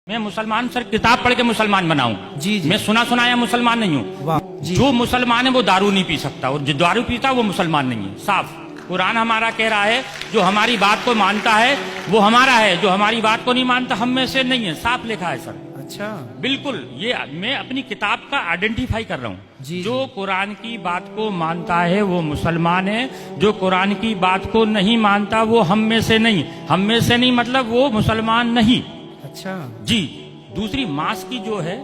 मैं मुसलमान सर किताब पढ़ के मुसलमान बनाऊं। जी जी। मैं सुना सुनाया मुसलमान नहीं हूँ। जो मुसलमान है वो दारू नहीं पी सकता और जो दारू पीता वो मुसलमान नहीं है। साफ कुरान हमारा कह रहा है जो हमारी बात को मानता है वो हमारा है, जो हमारी बात को नहीं मानता हम में से नहीं है। साफ लिखा है सर। अच्छा, बिल्कुल। ये मैं अपनी किताब का आइडेंटिफाई कर रहा हूँ। जी, जो कुरान की बात को मानता है वो मुसलमान है, जो कुरान की बात को नहीं मानता वो हम में से नहीं। हम में से नहीं मतलब वो मुसलमान नहीं। अच्छा जी। दूसरी मांस की जो है,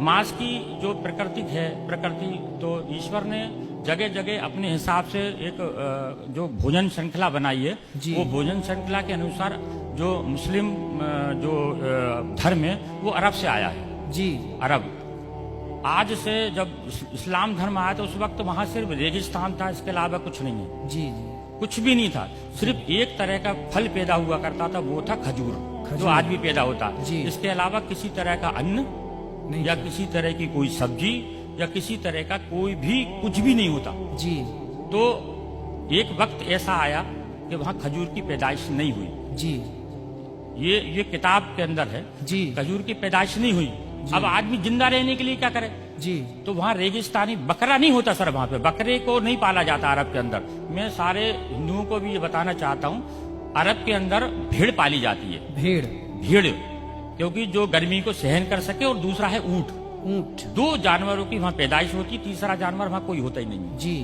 मांस की जो प्रकृति है, प्रकृति तो ईश्वर ने जगह जगह अपने हिसाब से एक जो भोजन श्रृंखला बनाई है, वो भोजन श्रृंखला के अनुसार जो मुस्लिम जो धर्म है वो अरब से आया है। जी। अरब आज से जब इस्लाम धर्म आया तो उस वक्त वहां सिर्फ रेगिस्तान था, इसके अलावा कुछ नहीं है। जी जी। कुछ भी नहीं था। सिर्फ एक तरह का फल पैदा हुआ करता था, वो था खजूर, जो आज भी पैदा होता है। इसके अलावा किसी तरह का अन्न नहीं या किसी तरह की कोई सब्जी या किसी तरह का कोई भी कुछ भी नहीं होता। जी। तो एक वक्त ऐसा आया कि वहां खजूर की पैदाइश नहीं हुई। जी। ये किताब के अंदर है। जी। खजूर की पैदाइश नहीं हुई। अब आदमी जिंदा रहने के लिए क्या करे? जी। तो वहाँ रेगिस्तानी बकरा नहीं होता सर, वहाँ पे बकरे को नहीं पाला जाता अरब के अंदर। मैं सारे हिंदुओं को भी ये बताना चाहता हूँ, अरब के अंदर भेड़ पाली जाती है। भेड़? भेड़ क्योंकि जो गर्मी को सहन कर सके, और दूसरा है ऊंट। ऊंट। दो जानवरों की वहाँ पैदाइश होती, तीसरा जानवर वहाँ कोई होता ही नहीं। जी।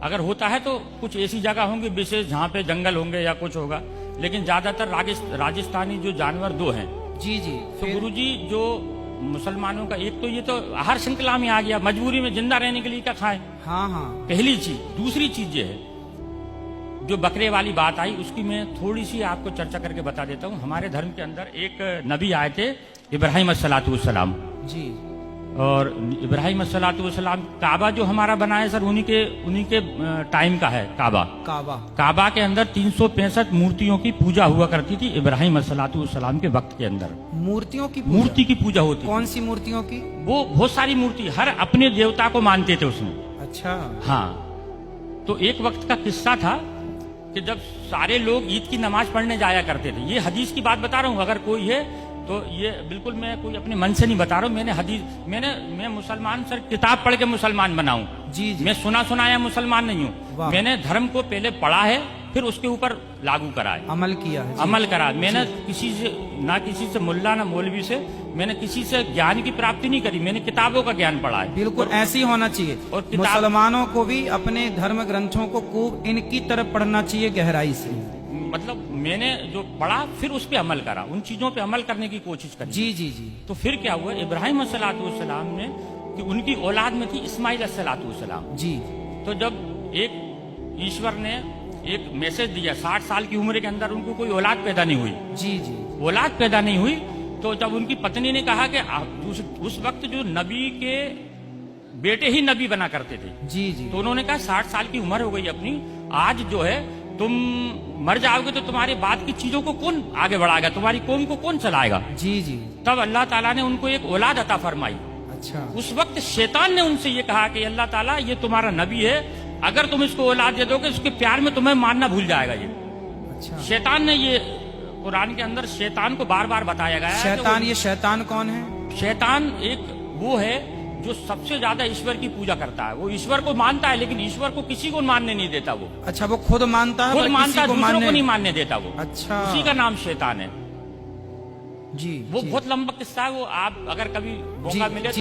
अगर होता है तो कुछ ऐसी जगह होंगी विशेष जहाँ पे जंगल होंगे या कुछ होगा, लेकिन ज्यादातर राजस्थानी जो जानवर दो हैं। जी जी। तो गुरुजी जो मुसलमानों का एक तो ये तो आहार श्रृंखला में आ गया, मजबूरी में जिंदा रहने के लिए क्या खाएं। हाँ हाँ। पहली चीज। दूसरी चीज ये है, जो बकरे वाली बात आई उसकी मैं थोड़ी सी आपको चर्चा करके बता देता हूँ। हमारे धर्म के अंदर एक नबी आए थे, इब्राहिम अस्सलातुवस्सलाम। जी। और इब्राहिम अस्सलातुवस्सलाम काबा जो हमारा बना है सर, उन्हीं के टाइम का है काबा। काबा के अंदर 365 मूर्तियों की पूजा हुआ करती थी इब्राहिम अस्सलातुवस्सलाम के वक्त के अंदर। मूर्तियों की मूर्ति की पूजा होती। कौन सी मूर्तियों की? वो बहुत सारी मूर्ति, हर अपने देवता को मानते थे उसमें। अच्छा। हाँ। तो एक वक्त का किस्सा था कि जब सारे लोग ईद की नमाज पढ़ने जाया करते थे। ये हदीस की बात बता रहा हूँ, अगर कोई है तो ये बिल्कुल मैं कोई अपने मन से नहीं बता रहा हूँ। मैं मुसलमान सर किताब पढ़ के मुसलमान बनाऊं। जी जी। मैं सुना सुनाया मुसलमान नहीं हूँ। मैंने धर्म को पहले पढ़ा है, फिर उसके ऊपर लागू करा है, अमल किया है। अमल करा। मैंने किसी से मुल्ला ना मौलवी से मैंने किसी से ज्ञान की प्राप्ति नहीं करी, मैंने किताबों का ज्ञान पढ़ा है। बिल्कुल ऐसे ही होना चाहिए। और मुसलमानों को भी अपने धर्म ग्रंथों को खूब इनकी तरफ पढ़ना चाहिए, गहराई से। मतलब मैंने जो पढ़ा फिर उस पे अमल करा, उन चीजों पे अमल करने की कोशिश करी। जी जी जी। तो फिर क्या हुआ, इब्राहिम अस्सलातुवस्सलाम ने कि उनकी औलाद में थी इस्माइल अस्सलातुवस्सलाम। जी। तो जब एक ईश्वर ने एक मैसेज दिया, 60 साल की उम्र के अंदर उनको कोई औलाद पैदा नहीं हुई। जी जी। औलाद पैदा नहीं हुई, तो जब उनकी पत्नी ने कहा कि उस वक्त जो नबी के बेटे ही नबी बना करते थे। जी जी। तो उन्होंने कहा 60 साल की उम्र हो गई अपनी, आज जो है तुम मर जाओगे तो तुम्हारे बाद की चीजों को कौन आगे बढ़ाएगा, तुम्हारी कौम को कौन चलाएगा। जी जी। तब अल्लाह ताला ने उनको एक औलाद अता फरमाई। अच्छा। उस वक्त शैतान ने उनसे ये कहा कि अल्लाह ताला ये तुम्हारा नबी है, अगर तुम इसको औलाद दे दोगे उसके प्यार में तुम्हें मानना भूल जाएगा ये। अच्छा। शैतान ने ये कुरान के अंदर शैतान को बार बार बताया गया है। शैतान, ये शैतान कौन है? शैतान एक वो है जो सबसे ज्यादा ईश्वर की पूजा करता है। वो ईश्वर को मानता है लेकिन ईश्वर को किसी को मानने नहीं देता वो। अच्छा, वो खुद मानता है, खुद मानता है, दूसरों को नहीं मानने देता वो। अच्छा। उसी का नाम शैतान है। जी। वो बहुत लंबा किस्सा है, वो आप अगर कभी मौका मिले